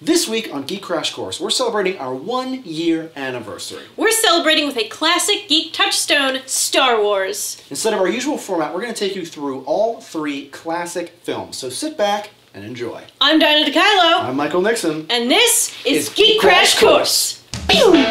This week on Geek Crash Course, we're celebrating our 1-year anniversary. We're celebrating with a classic geek touchstone, Star Wars. Instead of our usual format, we're going to take you through all 3 classic films. So sit back and enjoy. I'm Dinah DeKylo. I'm Michael Nixon. And this is Geek Crash Course. Pew!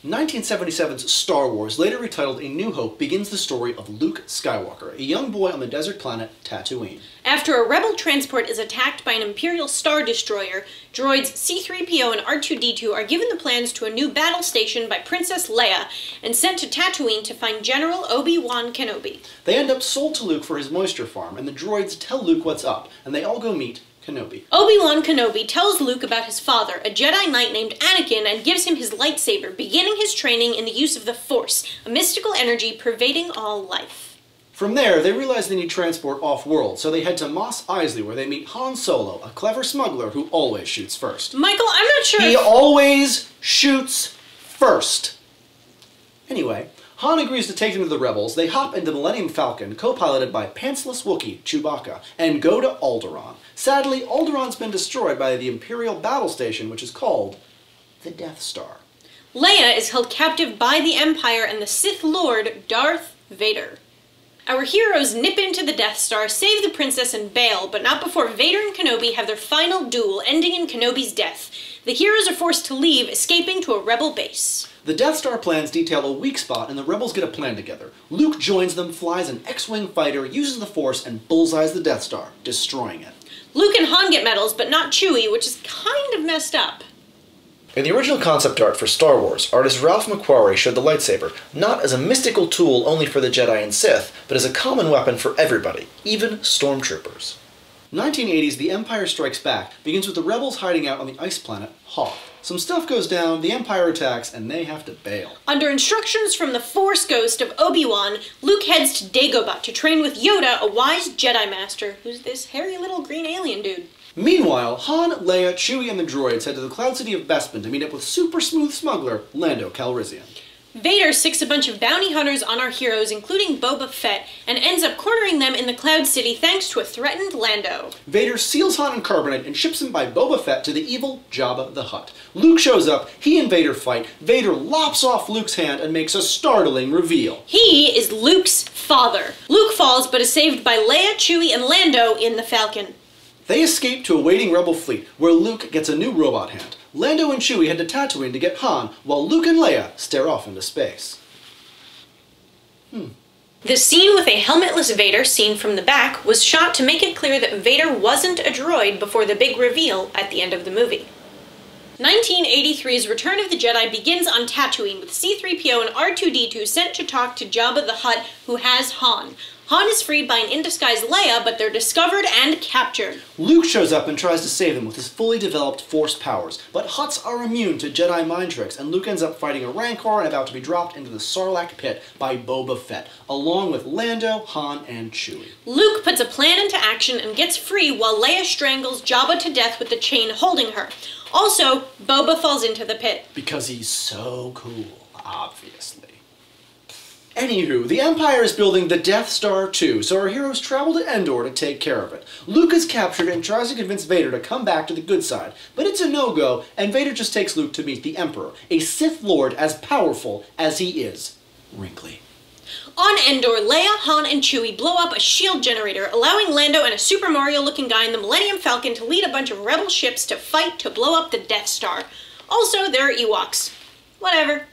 1977's Star Wars, later retitled A New Hope, begins the story of Luke Skywalker, a young boy on the desert planet Tatooine. After a rebel transport is attacked by an Imperial Star Destroyer, droids C-3PO and R2-D2 are given the plans to a new battle station by Princess Leia and sent to Tatooine to find General Obi-Wan Kenobi. They end up sold to Luke for his moisture farm, and the droids tell Luke what's up, and they all go meet Kenobi. Obi-Wan Kenobi tells Luke about his father, a Jedi Knight named Anakin, and gives him his lightsaber, beginning his training in the use of the Force, a mystical energy pervading all life. From there, they realize they need transport off-world, so they head to Mos Eisley, where they meet Han Solo, a clever smuggler who always shoots first. Michael, I'm not sure He always shoots first! Anyway, Han agrees to take them to the rebels. They hop into the Millennium Falcon, co-piloted by pantsless Wookiee Chewbacca, and go to Alderaan. Sadly, Alderaan's been destroyed by the Imperial battle station, which is called the Death Star. Leia is held captive by the Empire and the Sith Lord, Darth Vader. Our heroes nip into the Death Star, save the princess, and bail, but not before Vader and Kenobi have their final duel, ending in Kenobi's death. The heroes are forced to leave, escaping to a rebel base. The Death Star plans detail a weak spot, and the rebels get a plan together. Luke joins them, flies an X-Wing fighter, uses the Force, and bullseyes the Death Star, destroying it. Luke and Han get medals, but not Chewie, which is kind of messed up. In the original concept art for Star Wars, artist Ralph McQuarrie showed the lightsaber not as a mystical tool only for the Jedi and Sith, but as a common weapon for everybody, even stormtroopers. 1980's The Empire Strikes Back begins with the rebels hiding out on the ice planet Hoth. Some stuff goes down, the Empire attacks, and they have to bail. Under instructions from the Force Ghost of Obi-Wan, Luke heads to Dagobah to train with Yoda, a wise Jedi Master, who's this hairy little green alien dude. Meanwhile, Han, Leia, Chewie, and the droids head to the Cloud City of Bespin to meet up with super smooth smuggler Lando Calrissian. Vader sicks a bunch of bounty hunters on our heroes, including Boba Fett, and ends up cornering them in the Cloud City thanks to a threatened Lando. Vader seals Han in carbonite and ships him by Boba Fett to the evil Jabba the Hutt. Luke shows up, he and Vader fight, Vader lops off Luke's hand and makes a startling reveal. He is Luke's father. Luke falls but is saved by Leia, Chewie, and Lando in the Falcon. They escape to a waiting rebel fleet, where Luke gets a new robot hand. Lando and Chewie head to Tatooine to get Han, while Luke and Leia stare off into space. The scene with a helmetless Vader, seen from the back, was shot to make it clear that Vader wasn't a droid before the big reveal at the end of the movie. 1983's Return of the Jedi begins on Tatooine with C-3PO and R2-D2 sent to talk to Jabba the Hutt, who has Han. Han is freed by an in-disguise Leia, but they're discovered and captured. Luke shows up and tries to save them with his fully developed Force powers, but Hutts are immune to Jedi mind tricks, and Luke ends up fighting a Rancor and about to be dropped into the Sarlacc pit by Boba Fett, along with Lando, Han, and Chewie. Luke puts a plan into action and gets free while Leia strangles Jabba to death with the chain holding her. Also, Boba falls into the pit. Because he's so cool, obviously. Anywho, the Empire is building the Death Star 2, so our heroes travel to Endor to take care of it. Luke is captured and tries to convince Vader to come back to the good side, but it's a no-go, and Vader just takes Luke to meet the Emperor, a Sith Lord as powerful as he is wrinkly. On Endor, Leia, Han, and Chewie blow up a shield generator, allowing Lando and a Super Mario-looking guy in the Millennium Falcon to lead a bunch of rebel ships to fight to blow up the Death Star. Also, there are Ewoks. Whatever.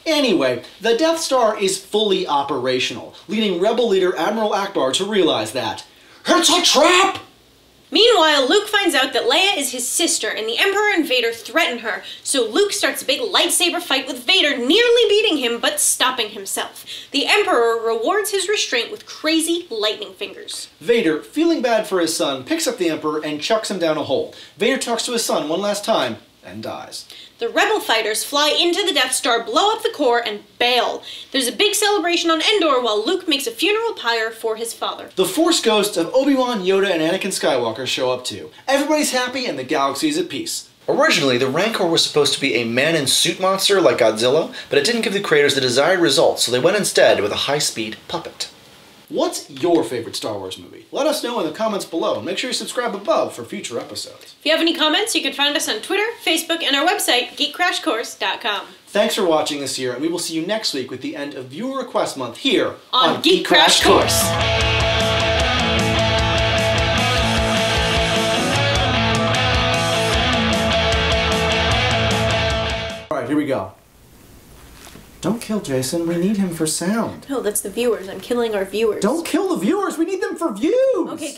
Anyway, the Death Star is fully operational, leading Rebel leader Admiral Akbar to realize that it's a trap! Meanwhile, Luke finds out that Leia is his sister, and the Emperor and Vader threaten her, so Luke starts a big lightsaber fight with Vader, nearly beating him, but stopping himself. The Emperor rewards his restraint with crazy lightning fingers. Vader, feeling bad for his son, picks up the Emperor and chucks him down a hole. Vader talks to his son one last time, and dies. The rebel fighters fly into the Death Star, blow up the core, and bail. There's a big celebration on Endor while Luke makes a funeral pyre for his father. The Force ghosts of Obi-Wan, Yoda, and Anakin Skywalker show up too. Everybody's happy and the galaxy is at peace. Originally, the Rancor was supposed to be a man-in-suit monster like Godzilla, but it didn't give the creators the desired results, so they went instead with a high-speed puppet. What's your favorite Star Wars movie? Let us know in the comments below, and make sure you subscribe above for future episodes. If you have any comments, you can find us on Twitter, Facebook, and our website, geekcrashcourse.com. Thanks for watching this year, and we will see you next week with the end of Viewer Request Month here on Geek Crash Course. Alright, here we go. Don't kill Jason, we need him for sound. No, that's the viewers. I'm killing our viewers. Don't kill the viewers, we need them for views! Okay.